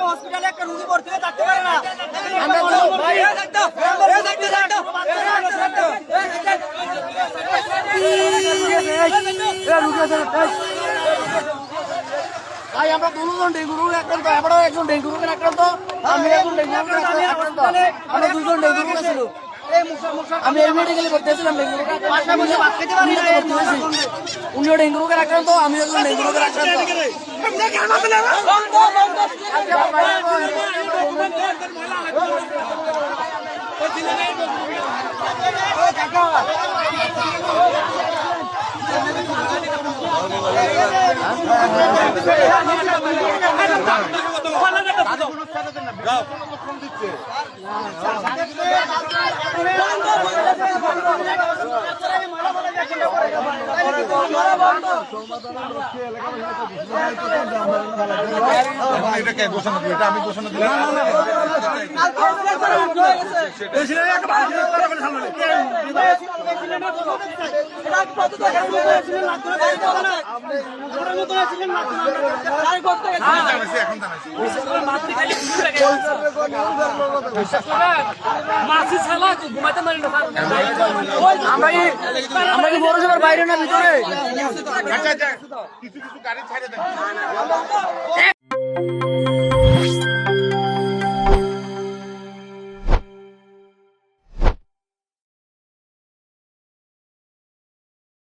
হসপিটালে একটা রোগী ভর্তি হয়ে থাকতে পারে না। ভাই আমরা দুজন ডেঙ্গু রোগে আক্রান্ত, আমরাও একজন ডেঙ্গু রোগের আক্রান্ত, আমি একজন ডেঙ্গু রোগের আক্রান্ত, আমরা দুজন ডেঙ্গু রোগে ছিল। আমি এই মেডিকেলে ভর্তি ছিলাম ডেঙ্গু রোগে, উনিও ডেঙ্গু রোগের আক্রান্ত, আমি একজন ডেঙ্গু রোগের আক্রান্ত। আমি ঘোষণা দিলাম আমরা কি পৌরসভার বাইরে না ভিতরে? কিছু কিছু গাড়ি ছাড়ে দেন।